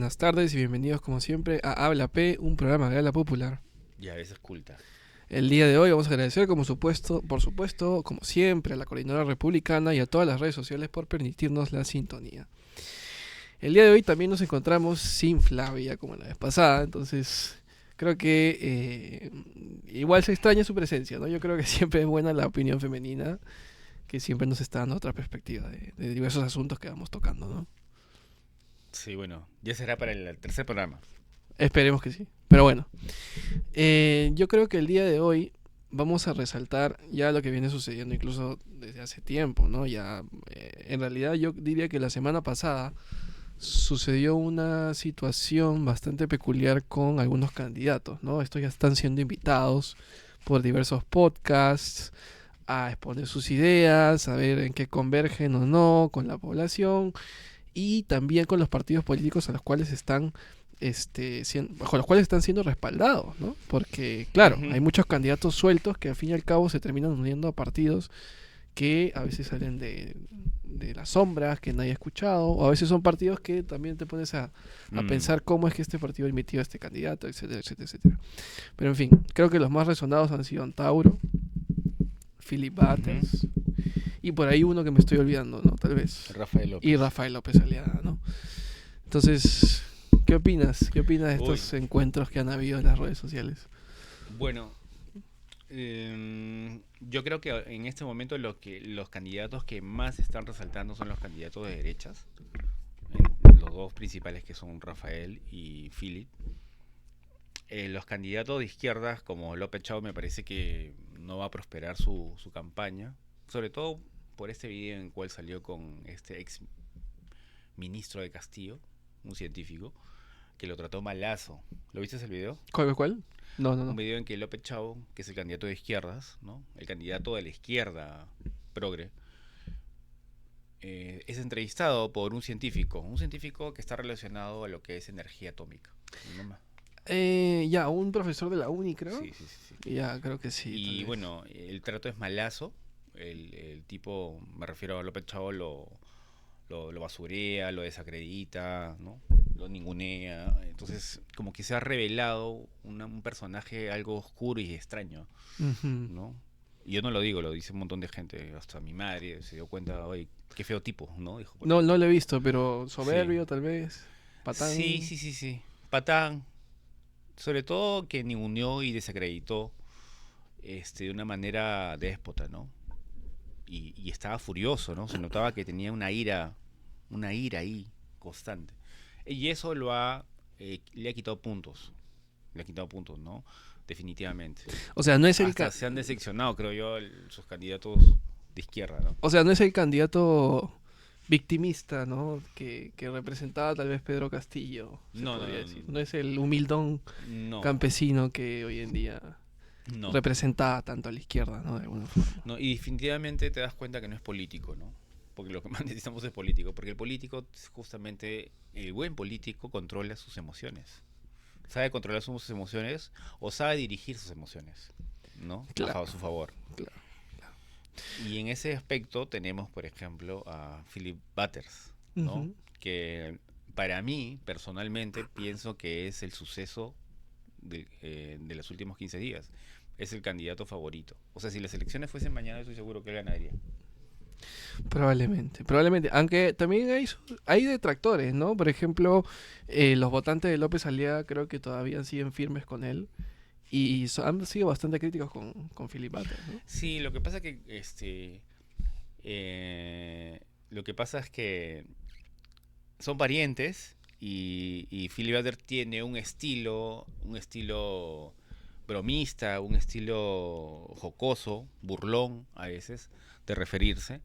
buenas tardes y bienvenidos como siempre a Habla P, un programa de habla popular. Y a veces culta. El día de hoy vamos a agradecer por supuesto, como siempre, a la Coordinadora Republicana y a todas las redes sociales por permitirnos la sintonía. El día de hoy también nos encontramos sin Flavia como la vez pasada, entonces creo que igual se extraña su presencia, ¿no? Yo creo que siempre es buena la opinión femenina, que siempre nos está dando otra perspectiva de diversos asuntos que vamos tocando, ¿no? Sí, bueno, ya será para el tercer programa. Esperemos que sí. Pero bueno, yo creo que el día de hoy vamos a resaltar ya lo que viene sucediendo incluso desde hace tiempo, ¿no? Ya, en realidad yo diría que la semana pasada sucedió una situación bastante peculiar con algunos candidatos, ¿no? Estos ya están siendo invitados por diversos podcasts a exponer sus ideas, a ver en qué convergen o no con la población y también con los partidos políticos a los cuales están bajo los cuales están siendo respaldados, ¿no? Porque, claro, Ujú. hay muchos candidatos sueltos que al fin y al cabo se terminan uniendo a partidos que a veces salen de las sombras, que nadie ha escuchado, o a veces son partidos que también te pones a pensar cómo es que este partido ha emitido a este candidato, etcétera, etcétera, etcétera. Pero en fin, creo que los más resonados han sido Antauro, Philip Ujú. Butters, y por ahí uno que me estoy olvidando, ¿no? Tal vez. Rafael Y López. Rafael López Aliaga, ¿no? Entonces, ¿qué opinas? ¿Qué opinas de Uy, estos encuentros que han habido en las redes sociales? bueno, yo creo que en este momento los candidatos que más están resaltando son los candidatos de derechas. Los dos principales que son Rafael y Philip. Los candidatos de izquierdas como López Chao me parece que no va a prosperar su campaña. Sobre todo por este video en el cual salió con este ex ministro de Castillo, un científico, que lo trató malazo. ¿Lo viste ese video? ¿Cuál? No, no, Un no. video en que López Chau, que es el candidato de izquierdas, ¿no? El candidato de la izquierda progre, es entrevistado por un científico que está relacionado a lo que es energía atómica. No más. Ya, un profesor de la uni, creo. Sí, sí, sí, sí. Ya, creo que sí, tal Y vez. bueno, el trato es malazo. El tipo, me refiero a López Chau, lo basurea, lo desacredita, ¿no? Lo ningunea. Entonces, como que se ha revelado un personaje algo oscuro y extraño, Ujú. ¿no? Y yo no lo digo, lo dice un montón de gente. Hasta mi madre se dio cuenta, oye, qué feo tipo, ¿no? Dijo, por No, no ejemplo. lo he visto, pero Sí. soberbio, tal vez. Sí, Patán. sí, sí, sí. Patán. Sobre todo que ninguneó y desacreditó de una manera déspota, ¿no? Y estaba furioso, ¿no? Se notaba que tenía una ira ahí constante. Y eso le ha quitado puntos. Le ha quitado puntos, ¿no? Definitivamente. O sea, no es el Hasta se han decepcionado, creo yo, sus candidatos de izquierda, ¿no? o sea, no es el candidato victimista, ¿no? Que representaba tal vez Pedro Castillo, se No, no, podría no, decir. No es el humildón no, campesino que hoy en día no, representaba tanto a la izquierda, ¿no? De alguna forma. no. Y definitivamente te das cuenta que no es político, ¿no? Porque lo que más necesitamos es político. Porque el político, justamente, el buen político controla sus emociones. Sabe controlar sus emociones o sabe dirigir sus emociones, ¿no? Claro, Su favor. claro. Y en ese aspecto tenemos, por ejemplo, a Philip Butters, ¿no? Ujú. Que para mí, personalmente, pienso que es el suceso de los últimos 15 días. Es el candidato favorito. O sea, si las elecciones fuesen mañana, estoy seguro que él ganaría. Probablemente, probablemente. Aunque también hay detractores, ¿no? Por ejemplo, los votantes de López Aliaga creo que todavía siguen firmes con él. Y han sido bastante críticos con Philip Butters, ¿no? Sí, lo que pasa que lo que pasa es que son parientes y Philip Butter tiene un estilo bromista, un estilo jocoso, burlón a veces, de referirse.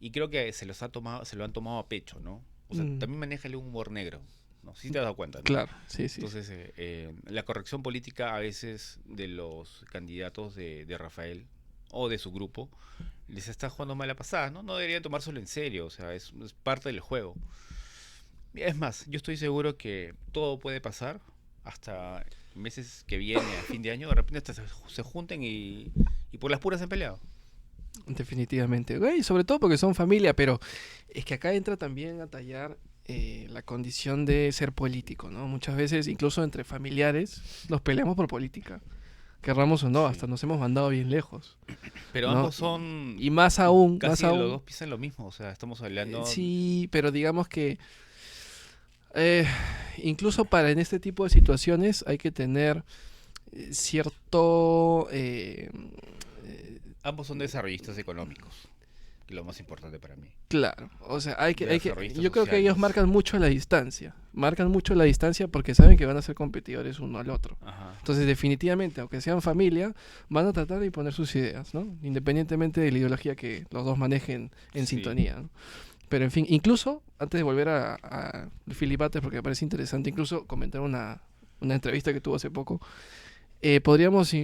Y creo que se lo han tomado a pecho, ¿no? O sea, Mm, también maneja el humor negro, ¿no? Sí te has dado cuenta, ¿no? claro, sí, sí, sí. Entonces, la corrección política a veces de los candidatos de Rafael o de su grupo les está jugando mala pasada, ¿no? No deberían tomárselo en serio, o sea, es parte del juego. Es más, yo estoy seguro que todo puede pasar hasta meses que viene, a fin de año, de repente hasta se junten y por las puras se han peleado. Definitivamente. Güey, sobre todo porque son familia, pero es que acá entra también a tallar la condición de ser político, ¿no? Muchas veces, incluso entre familiares, nos peleamos por política. Querramos o no, hasta Sí. nos hemos mandado bien lejos, Pero ¿no? ambos son Y más casi los aún, dos piensan lo mismo. O sea, estamos hablando. sí, pero digamos que eh, incluso para en este tipo de situaciones hay que tener cierto... Ambos son desarrollistas económicos, que es lo más importante para mí. claro, o sea, Desarrollistas yo creo que ellos sociales. marcan mucho la distancia porque saben que van a ser competidores uno al otro. Ajá. Entonces, definitivamente, aunque sean familia, van a tratar de imponer sus ideas, ¿no? Independientemente de la ideología que los dos manejen en Sí. sintonía, ¿no? Pero, en fin, incluso, antes de volver a Philip Butters, porque me parece interesante, incluso comentar una entrevista que tuvo hace poco, podríamos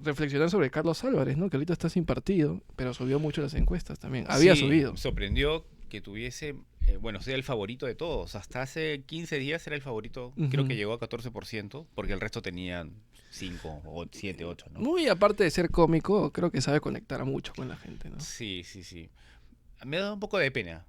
reflexionar sobre Carlos Álvarez, ¿no? Que ahorita está sin partido, pero subió mucho las encuestas también. Había Sí, subido. sorprendió que tuviese, bueno, sea el favorito de todos. Hasta hace 15 días era el favorito, creo que Ujú. llegó a 14%, porque el resto tenían 5 o 7, 8, ¿no? Muy aparte de ser cómico, creo que sabe conectar mucho con la gente, ¿no? Sí, sí, sí. Me ha dado un poco de pena,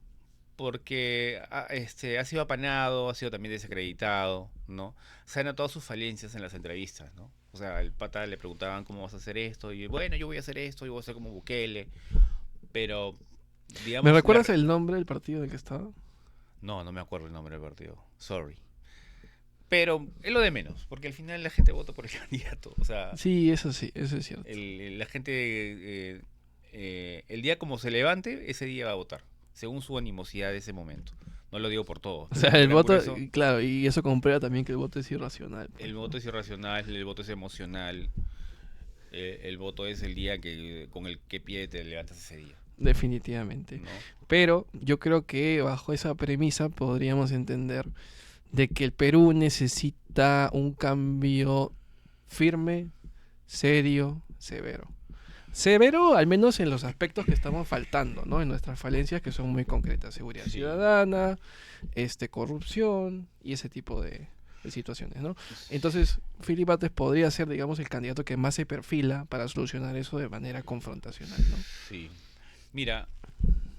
porque ha sido apanado, ha sido también desacreditado, ¿no? Se han notado sus falencias en las entrevistas, ¿no? O sea, el pata le preguntaban cómo vas a hacer esto, y bueno, yo voy a hacer esto, yo voy a ser como Bukele, pero, ¿Me digamos, recuerdas el nombre del partido en el que estaba? no, no me acuerdo el nombre del partido, sorry. Pero es lo de menos, porque al final la gente vota por el candidato, o sea, Sí, eso es cierto. la gente, el día como se levante, ese día va a votar, según su animosidad de ese momento. No lo digo por todos, O pero sea, en el voto, transcurso claro, y eso comprueba también que el voto es irracional, pues, el ¿no? voto es irracional, el voto es emocional, el voto es el día que con el que pie te levantas ese día, Definitivamente. ¿no? Pero yo creo que bajo esa premisa podríamos entender de que el Perú necesita un cambio firme, serio, severo. Severo, al menos en los aspectos que estamos faltando, ¿no? En nuestras falencias que son muy concretas, seguridad Sí. ciudadana, corrupción y ese tipo de situaciones, ¿no? Entonces, Philip Bates podría ser, digamos, el candidato que más se perfila para solucionar eso de manera confrontacional, ¿no? Sí. Mira,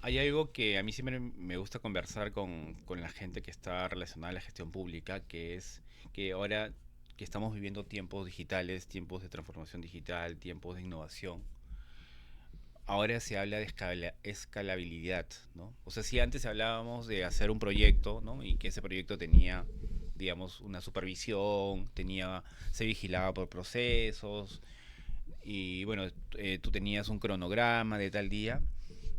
hay algo que a mí siempre me gusta conversar con la gente que está relacionada a la gestión pública, que es que ahora que estamos viviendo tiempos digitales, tiempos de transformación digital, tiempos de innovación, ahora se habla de escalabilidad, ¿no? O sea, si antes hablábamos de hacer un proyecto, ¿no? Y que ese proyecto tenía, digamos, una supervisión, se vigilaba por procesos, y bueno, tú tenías un cronograma de tal día.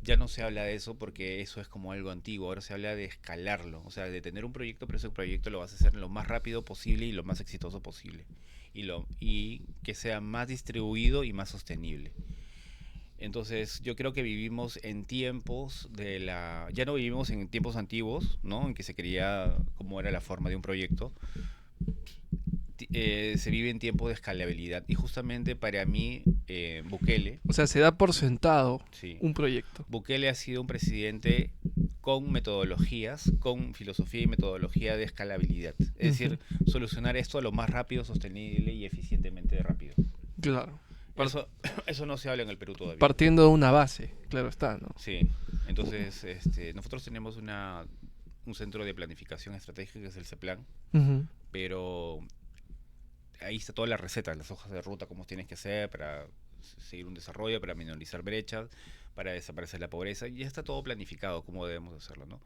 Ya no se habla de eso porque eso es como algo antiguo. Ahora se habla de escalarlo, o sea, de tener un proyecto, pero ese proyecto lo vas a hacer lo más rápido posible y lo más exitoso posible. Y que sea más distribuido y más sostenible. Entonces, yo creo que vivimos en tiempos ya no vivimos en tiempos antiguos, ¿no? En que se creía cómo era la forma de un proyecto. Se vive en tiempos de escalabilidad. Y justamente para mí, Bukele, O sea, se da por sentado sí, un proyecto. Bukele ha sido un presidente con metodologías, con filosofía y metodología de escalabilidad. Es Ujú. decir, solucionar esto lo más rápido, sostenible y eficientemente rápido. Claro. Par- Eso, eso no se habla en el Perú todavía. Partiendo de una base, claro está, ¿no? Sí, entonces nosotros tenemos un centro de planificación estratégica que es el CEPLAN, Ujú. pero ahí está toda la receta, las hojas de ruta, cómo tienes que hacer para seguir un desarrollo, para minorizar brechas, para desaparecer la pobreza, y ya está todo planificado, cómo debemos hacerlo, ¿no?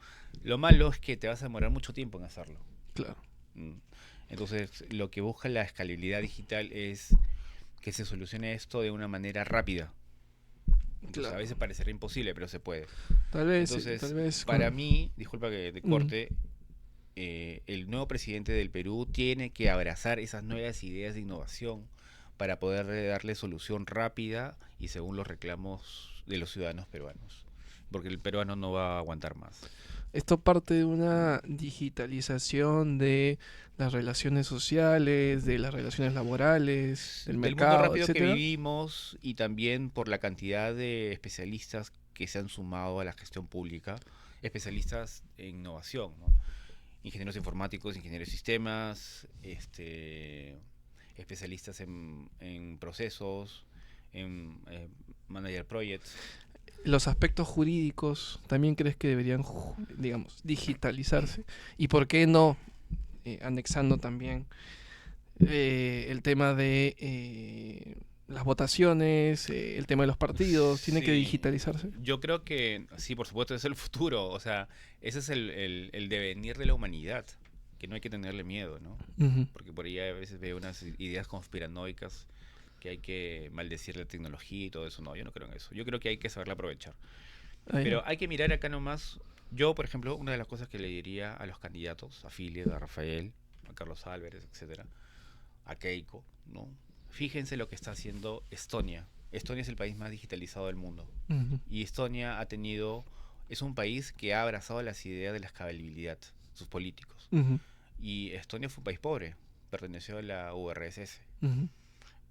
Lo malo es que te vas a demorar mucho tiempo en hacerlo. Claro, Mm. Entonces, lo que busca la escalabilidad digital es que se solucione esto de una manera rápida. Entonces, a claro. veces parecerá imposible, pero se puede. Tal Entonces, vez para con... mí, disculpa que te Mm. corte, el nuevo presidente del Perú tiene que abrazar esas nuevas ideas de innovación para poder darle solución rápida y según los reclamos de los ciudadanos peruanos. Porque el peruano no va a aguantar más. Esto parte de una digitalización de las relaciones sociales, de las relaciones laborales, del Del mundo mercado, rápido que etcétera. vivimos y también por la cantidad de especialistas que se han sumado a la gestión pública, especialistas en innovación, ¿no? Ingenieros informáticos, ingenieros de sistemas, especialistas en procesos, en manager projects. los aspectos jurídicos, ¿también crees que deberían, digamos, digitalizarse? ¿Y por qué no anexando también el tema de las votaciones, el tema de los partidos, tiene que Sí, digitalizarse? yo creo que sí, por supuesto, es el futuro. O sea, ese es el devenir de la humanidad, que no hay que tenerle miedo, ¿no? Ujú. Porque por ahí a veces veo unas ideas conspiranoicas que hay que maldecir la tecnología y todo eso. No, yo no creo en eso. Yo creo que hay que saberla aprovechar. Ah, ya. Pero hay que mirar acá nomás. Yo, por ejemplo, una de las cosas que le diría a los candidatos, a Philip, a Rafael, a Carlos Álvarez, etcétera, a Keiko, ¿no? Fíjense lo que está haciendo Estonia. Estonia es el país más digitalizado del mundo. Ujú, Y Estonia es un país que ha abrazado las ideas de la escalabilidad, sus políticos. ujú, Y Estonia fue un país pobre, perteneció a la URSS. ujú,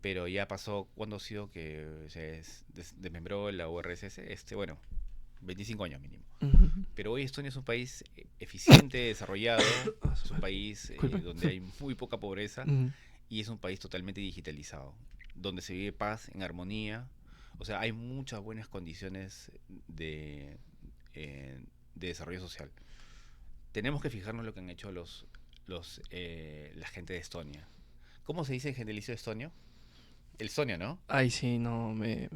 Pero ya pasó, ¿cuándo ha sido que se desmembró la URSS? Bueno, 25 años mínimo. ujú. Pero hoy Estonia es un país eficiente, desarrollado, Ah, su es un madre. país Disculpe. donde hay muy poca pobreza Ujú, y es un país totalmente digitalizado, donde se vive paz, en armonía. O sea, hay muchas buenas condiciones de desarrollo social. Tenemos que fijarnos en lo que han hecho la gente de Estonia. ¿Cómo se dice en gentilicio estonio? El estonio, ¿no? Ay, sí, no, me...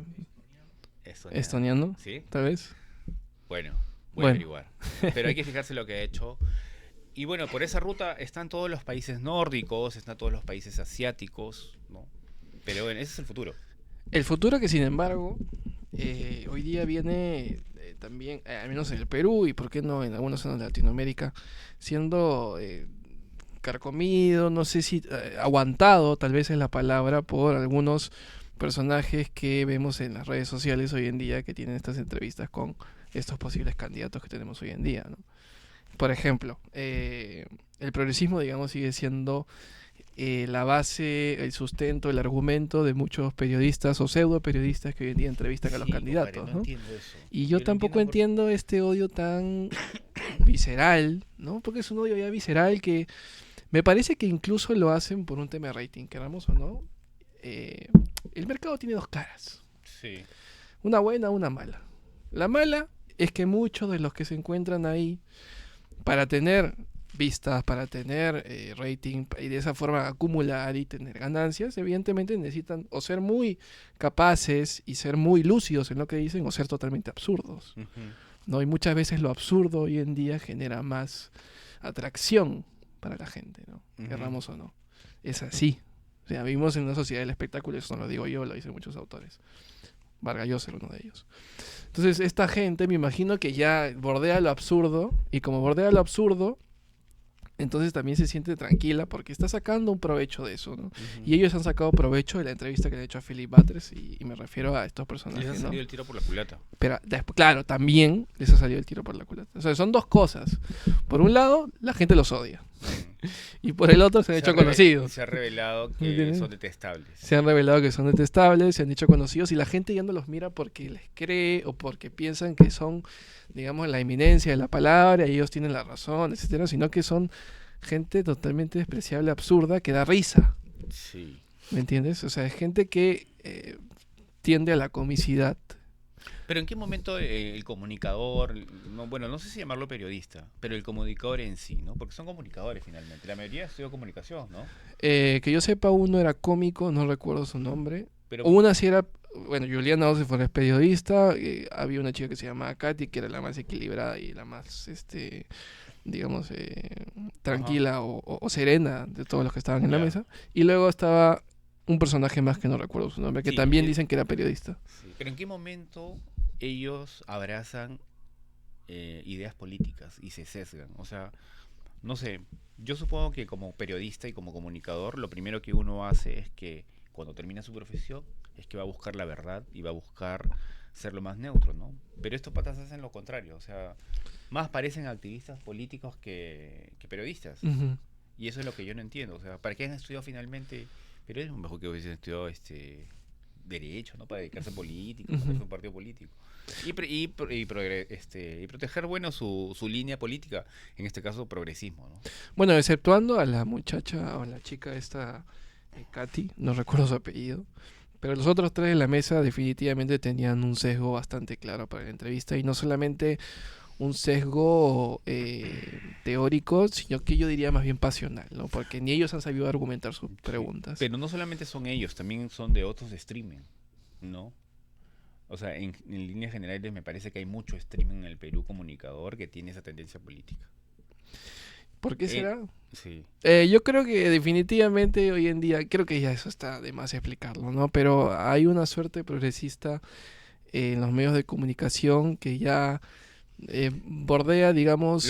Estonia, Estoniano, ¿sí? tal vez. Bueno, voy a Bueno. averiguar. Pero hay que fijarse lo que ha hecho. Y bueno, por esa ruta están todos los países nórdicos, están todos los países asiáticos, ¿no? Pero bueno, ese es el futuro. El futuro que sin embargo hoy día viene también, al menos en el Perú y por qué no en algunas zonas de Latinoamérica, siendo carcomido, no sé si aguantado, tal vez es la palabra, por algunos personajes que vemos en las redes sociales hoy en día que tienen estas entrevistas con estos posibles candidatos que tenemos hoy en día, ¿no? Por ejemplo, el progresismo, digamos, sigue siendo la base, el sustento, el argumento de muchos periodistas o pseudo periodistas que hoy en día entrevistan a los Sí, compadre, candidatos, no ¿no? entiendo eso. Y yo Yo no tampoco entiendo por... entiendo este odio tan visceral, ¿no? Porque es un odio ya visceral que me parece que incluso lo hacen por un tema de rating, queramos o no. Eh, el mercado tiene dos caras, Sí. una buena, una mala. La mala es que muchos de los que se encuentran ahí para tener vistas, para tener rating y de esa forma acumular y tener ganancias, evidentemente necesitan o ser muy capaces y ser muy lúcidos en lo que dicen o ser totalmente absurdos, Ujú, ¿no? Y muchas veces lo absurdo hoy en día genera más atracción para la gente, ¿no? ujú. Querramos o no. Es así. O sea, vivimos en una sociedad del espectáculo, eso no lo digo yo, lo dicen muchos autores. Vargas Llosa era uno de ellos. Entonces, esta gente me imagino que ya bordea lo absurdo, y como bordea lo absurdo, entonces también se siente tranquila porque está sacando un provecho de eso, ¿no? Y Ujú. ellos han sacado provecho de la entrevista que le han hecho a Philip Butters, y me refiero a estos Les ha personajes, ¿no? salido el tiro por la culata. Pero después, claro, también les ha salido el tiro por la culata. O sea, son dos cosas. Por un lado, la gente los odia. Mm. Y por el otro, se han hecho Y conocidos. se ha revelado ¿Me que entiendes? son detestables. Se han revelado que son detestables, se han hecho conocidos y la gente ya no los mira porque les cree o porque piensan que son, digamos, la eminencia de la palabra y ellos tienen la razón, etcétera, sino que son gente totalmente despreciable, absurda, que da risa, Sí. ¿me entiendes? O sea, es gente que tiende a la comicidad. Pero ¿en qué momento el comunicador, no, bueno, no sé si llamarlo periodista, pero el comunicador en sí, ¿no? Porque son comunicadores finalmente. La mayoría estudió comunicación, ¿no? Que yo sepa, uno era cómico, no recuerdo su nombre. Pero, Una sí era, bueno, Juliana Ocefor es periodista, había una chica que se llamaba Katy, que era la más equilibrada y la más, digamos, ajá. tranquila o serena de todos los que estaban en la Ya. mesa. Y luego estaba un personaje más que no recuerdo su nombre, que Sí, también dicen que era periodista. sí. Pero ¿en qué momento ellos abrazan ideas políticas y se sesgan? O sea, no sé, yo supongo que como periodista y como comunicador, lo primero que uno hace es que cuando termina su profesión, es que va a buscar la verdad y va a buscar ser lo más neutro, ¿no? Pero estos patas hacen lo contrario, o sea, más parecen activistas políticos que periodistas. Ujú, Y eso es lo que yo no entiendo, o sea, ¿para qué han estudiado finalmente periodismo? Mejor que hubiesen estudiado derecho, ¿no? Para dedicarse a política, para ujú. hacer un partido político. Y proteger, bueno, su línea política, en este caso progresismo, ¿no? Bueno, exceptuando a la muchacha o a la chica esta, Katy, no recuerdo su apellido, Pero los otros tres de la mesa definitivamente tenían un sesgo bastante claro para la entrevista y no solamente un sesgo teórico, sino que yo diría más bien pasional, ¿no? Porque ni ellos han sabido argumentar sus preguntas. Pero no solamente son ellos, también son de otros de streaming, ¿no? O sea, en líneas generales me parece que hay mucho streaming en el Perú comunicador que tiene esa tendencia política. ¿Por qué será? Sí. Yo creo que definitivamente hoy en día, creo que ya eso está de más explicarlo, ¿no? Pero hay una suerte progresista en los medios de comunicación que ya bordea, digamos...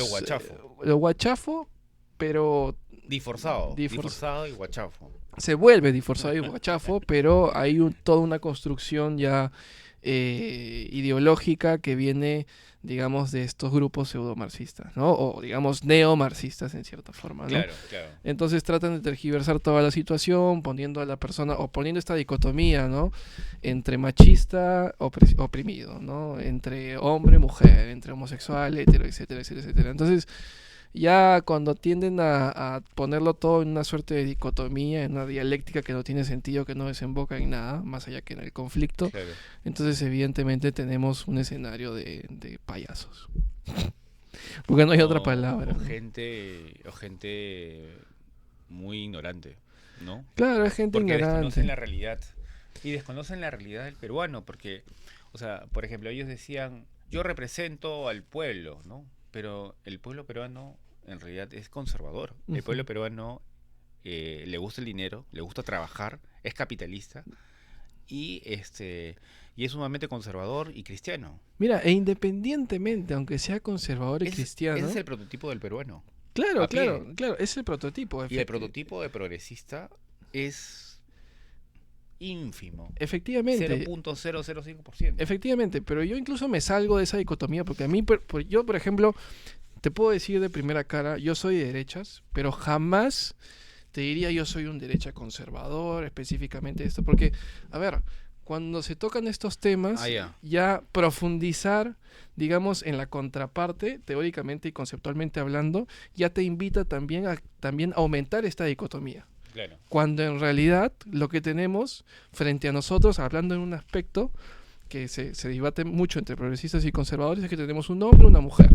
Lo guachafo, pero... Disforzado y guachafo. Se vuelve disforzado y guachafo, pero hay toda una construcción ya ideológica que viene, digamos, de estos grupos pseudomarxistas, ¿no? O, digamos, neomarxistas en cierta forma, ¿no? Claro, claro. Entonces tratan de tergiversar toda la situación, poniendo a la persona, o poniendo esta dicotomía, ¿no? Entre machista, oprimido, ¿no? Entre hombre, mujer, entre homosexual, hetero, etcétera, etcétera, etcétera. Entonces, ya cuando tienden a ponerlo todo en una suerte de dicotomía, en una dialéctica que no tiene sentido, que no desemboca en nada, más allá que en el conflicto, Claro. entonces evidentemente tenemos un escenario de payasos. Porque no hay otra palabra. O ¿no? gente muy ignorante, ¿no? Claro, es gente Porque ignorante. desconocen la realidad. Y desconocen la realidad del peruano, porque, o sea, por ejemplo, ellos decían, yo represento al pueblo, ¿no? Pero el pueblo peruano en realidad es conservador. El pueblo peruano le gusta el dinero, le gusta trabajar, es capitalista y es sumamente conservador y cristiano. Mira, e independientemente, aunque sea conservador y cristiano... Ese es el prototipo del peruano. Claro, claro, es el prototipo. Y el prototipo de progresista es ínfimo. Efectivamente. 0.005%. Efectivamente, pero yo incluso me salgo de esa dicotomía porque a mí, yo por ejemplo, te puedo decir de primera cara, yo soy de derechas, pero jamás te diría yo soy un derecha conservador, específicamente esto, porque, a ver, cuando se tocan estos temas, ya profundizar, digamos, en la contraparte, teóricamente y conceptualmente hablando, ya te invita también a aumentar esta dicotomía. Claro. Cuando en realidad lo que tenemos frente a nosotros, hablando en un aspecto que se debate mucho entre progresistas y conservadores, es que tenemos un hombre y una mujer.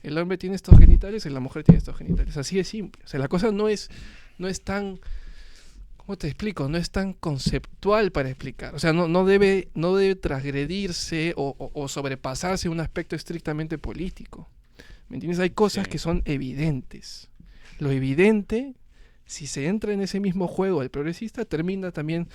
El hombre tiene estos genitales y la mujer tiene estos genitales. Así de simple. O sea, la cosa no es tan... ¿Cómo te explico? No es tan conceptual para explicar. O sea, no debe transgredirse o sobrepasarse un aspecto estrictamente político. ¿Me entiendes? Hay cosas que son evidentes. Lo evidente, si se entra en ese mismo juego el progresista, termina también,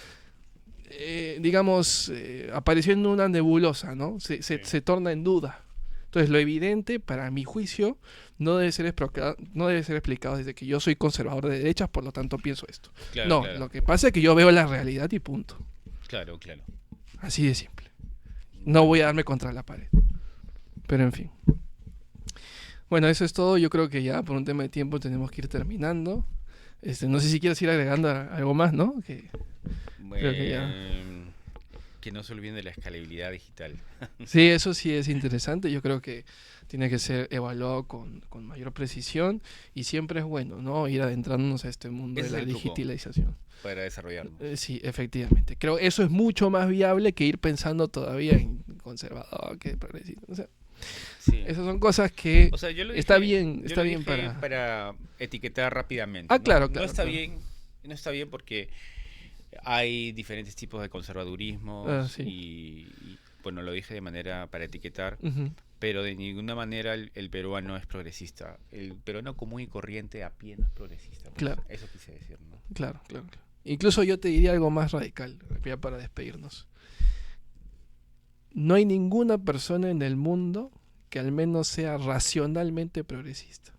apareciendo una nebulosa, ¿no? Se torna en duda. Entonces, lo evidente, para mi juicio, no debe ser explicado desde que yo soy conservador de derechas, por lo tanto pienso esto. Claro. Lo que pasa es que yo veo la realidad y punto. Claro. Así de simple. No voy a darme contra la pared. Pero en fin. Bueno, eso es todo. Yo creo que ya por un tema de tiempo tenemos que ir terminando. No sé si quieres ir agregando algo más, ¿no? Creo que ya... Que no se olviden de la escalabilidad digital. Sí, eso sí es interesante. Yo creo que tiene que ser evaluado con mayor precisión y siempre es bueno, ¿no? Ir adentrándonos a este mundo de la digitalización. Para desarrollarlo. Sí, efectivamente. Creo que eso es mucho más viable que ir pensando todavía en conservador, que progresista. O sea, sí. Esas son cosas que está bien para etiquetar rápidamente. Claro. No está bien porque hay diferentes tipos de conservadurismo y bueno, lo dije de manera para etiquetar, pero de ninguna manera el peruano es progresista. El peruano común y corriente a pie no es progresista. Claro. Eso quise decir, ¿no? Claro. Incluso yo te diría algo más radical, ya para despedirnos. No hay ninguna persona en el mundo que al menos sea racionalmente progresista.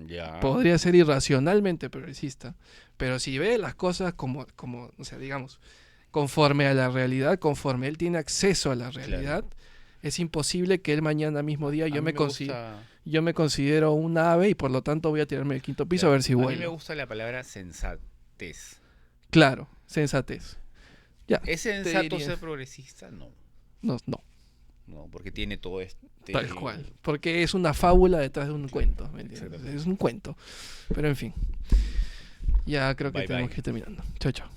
Ya. Podría ser irracionalmente progresista, pero si ve las cosas como, o sea, digamos, conforme a la realidad, conforme él tiene acceso a la realidad, es imposible que él mañana mismo día yo me considero un ave y por lo tanto voy a tirarme del quinto piso a ver si vuelo. A mí me gusta la palabra sensatez. Claro, sensatez. Ya, ¿Es sensato ser progresista? No. No, porque tiene todo esto. Tal cual. Porque es una fábula detrás de un cuento. ¿Me entiendes? Es un cuento. Pero en fin. Ya creo que tenemos que ir terminando. Chao.